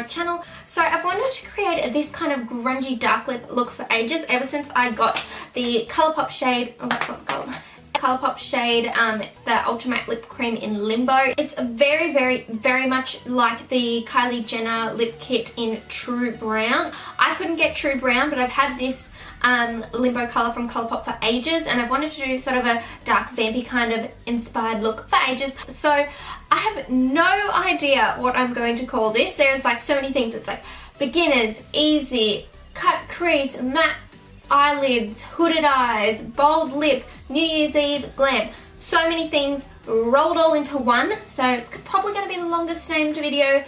channel. So I've wanted to create this kind of grungy dark lip look for ages, ever since I got the Colourpop shade, oh that's not Colourpop shade, the Ultra Matte Lip Cream in Limbo. It's very much like the Kylie Jenner lip kit in True Brown. I couldn't get True Brown, but I've had this Limbo colour from Colourpop for ages, and I've wanted to do sort of a dark vampy kind of inspired look for ages. So I have no idea what I'm going to call this. There's like so many things. It's like beginners, easy, cut crease, matte eyelids, hooded eyes, bold lip, New Year's Eve glam. So many things rolled all into one. So it's probably going to be the longest named video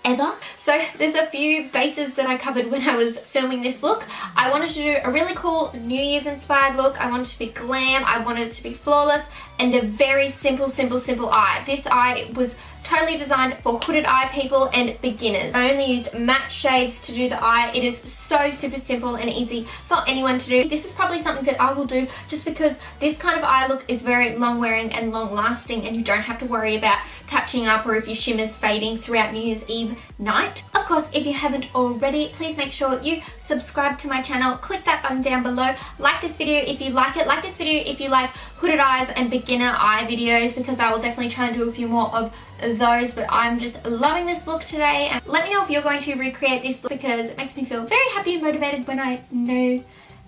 ever. So there's a few bases that I covered when I was filming this look. I wanted to do a really cool New Year's inspired look. I wanted it to be glam. I wanted it to be flawless and a very simple eye. This eye was totally designed for hooded eye people and beginners. I only used matte shades to do the eye. It is so super simple and easy for anyone to do. This is probably something that I will do just because this kind of eye look is very long wearing and long lasting, and you don't have to worry about touching up or if your shimmer's fading throughout New Year's Eve night. Of course, if you haven't already, please make sure you subscribe to my channel. Click that button down below. Like this video if you like it. Like this video if you like hooded eyes and beginner eye videos, because I will definitely try and do a few more of those. But I'm just loving this look today, and let me know if you're going to recreate this look, because it makes me feel very happy and motivated when I know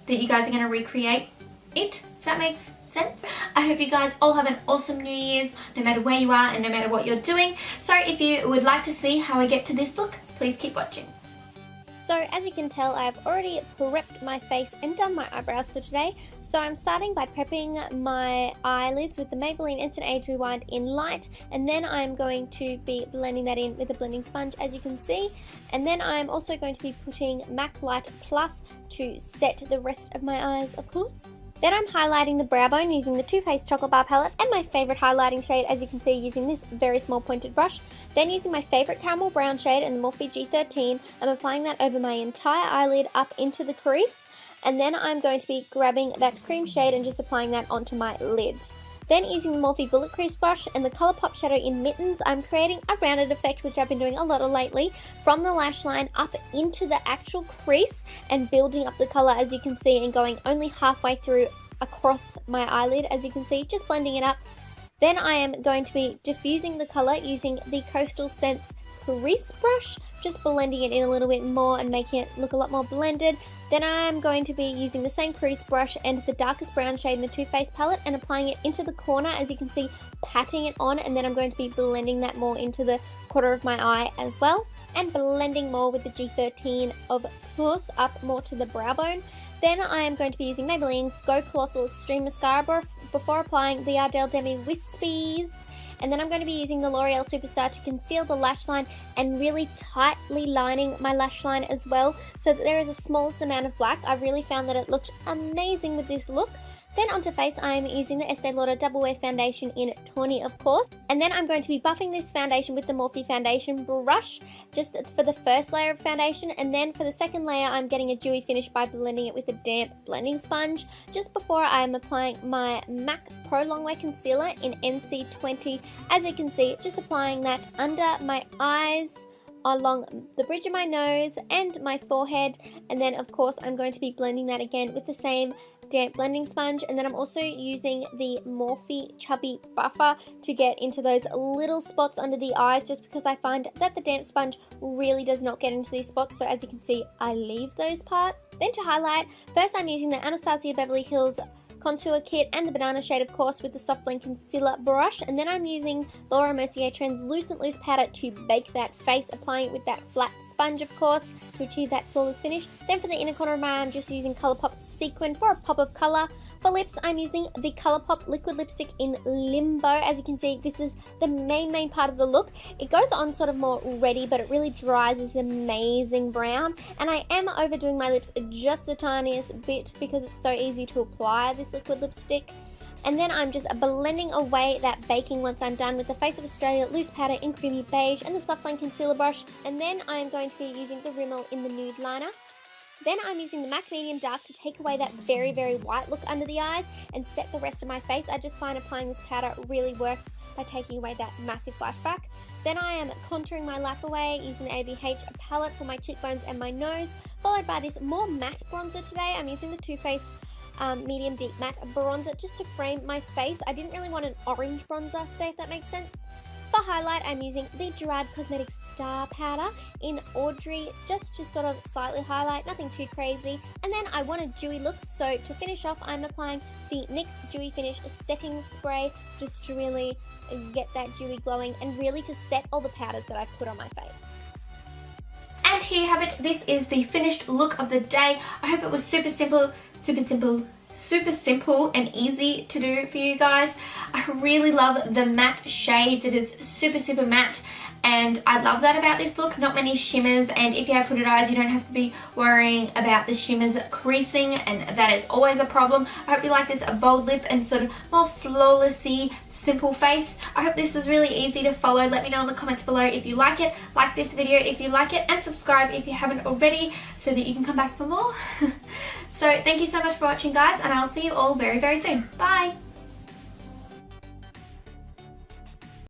that you guys are going to recreate it. Does that make sense? I hope you guys all have an awesome New Year's, no matter where you are and no matter what you're doing. So if you would like to see how I get to this look, please keep watching. So as you can tell, I've already prepped my face and done my eyebrows for today. So I'm starting by prepping my eyelids with the Maybelline Instant Age Rewind in Light, and then I'm going to be blending that in with a blending sponge, as you can see. And then I'm also going to be putting MAC Light Plus to set the rest of my eyes, of course. Then I'm highlighting the brow bone using the Too Faced Chocolate Bar palette and my favourite highlighting shade, as you can see, using this very small pointed brush. Then using my favourite caramel brown shade and the Morphe G13, I'm applying that over my entire eyelid up into the crease. And then I'm going to be grabbing that cream shade and just applying that onto my lid. Then using the Morphe Bullet Crease brush and the Colourpop Shadow in Mittens, I'm creating a rounded effect, which I've been doing a lot of lately, from the lash line up into the actual crease and building up the colour, as you can see, and going only halfway through across my eyelid, as you can see, just blending it up. Then I am going to be diffusing the colour using the Coastal Scents crease brush, just blending it in a little bit more and making it look a lot more blended. Then I'm going to be using the same crease brush and the darkest brown shade in the Too Faced palette and applying it into the corner, as you can see, patting it on, and then I'm going to be blending that more into the corner of my eye as well, and blending more with the G13, of course, up more to the brow bone. Then I am going to be using Maybelline Go Colossal Extreme Mascara before applying the Ardell Demi Wispies. And then I'm going to be using the L'Oreal Superstar to conceal the lash line and really tightly lining my lash line as well, so that there is a smallest amount of black. I really found that it looked amazing with this look. Then onto face, I am using the Estee Lauder Double Wear Foundation in Tawny, of course. And then I'm going to be buffing this foundation with the Morphe foundation brush, just for the first layer of foundation. And then for the second layer, I'm getting a dewy finish by blending it with a damp blending sponge, just before I'm applying my MAC Pro Longwear Concealer in NC20. As you can see, just applying that under my eyes, along the bridge of my nose and my forehead. And then of course I'm going to be blending that again with the same damp blending sponge. And then I'm also using the Morphe Chubby Buffer to get into those little spots under the eyes, just because I find that the damp sponge really does not get into these spots. So as you can see, I leave those parts. Then to highlight, first I'm using the Anastasia Beverly Hills Contour Kit and the Banana shade, of course, with the Soft Blend Concealer brush. And then I'm using Laura Mercier Translucent Loose Powder to bake that face, applying it with that flat sponge, of course, to achieve that flawless finish. Then for the inner corner of my eye, I'm just using Colourpop Sequin for a pop of colour. For lips, I'm using the Colourpop Liquid Lipstick in Limbo. As you can see, this is the main part of the look. It goes on sort of more reddy, but it really dries this amazing brown. And I am overdoing my lips just the tiniest bit because it's so easy to apply this liquid lipstick. And then I'm just blending away that baking once I'm done with the Face of Australia Loose Powder in Creamy Beige and the Soft Line Concealer Brush. And then I'm going to be using the Rimmel in the Nude Liner. Then I'm using the MAC Medium Dark to take away that very, very white look under the eyes and set the rest of my face. I just find applying this powder really works by taking away that massive flashback. Then I am contouring my lap away using the ABH palette for my cheekbones and my nose, followed by this more matte bronzer today. I'm using the Too Faced Medium Deep Matte Bronzer just to frame my face. I didn't really want an orange bronzer today, if that makes sense. For highlight, I'm using the Gerard Cosmetics Star Powder in Audrey, just to sort of slightly highlight, nothing too crazy. And then I want a dewy look, so to finish off, I'm applying the NYX Dewy Finish Setting Spray, just to really get that dewy glowing and really to set all the powders that I've put on my face. And here you have it. This is the finished look of the day. I hope it was super simple and easy to do for you guys. I really love the matte shades. It is super matte, and I love that about this look. Not many shimmers, and if you have hooded eyes, you don't have to be worrying about the shimmers creasing, and that is always a problem. I hope you like this bold lip and sort of more flawlessy simple face. I hope this was really easy to follow. Let me know in the comments below if you like it, like this video if you like it, and subscribe if you haven't already so that you can come back for more. So thank you so much for watching, guys, and I'll see you all very, very soon. Bye!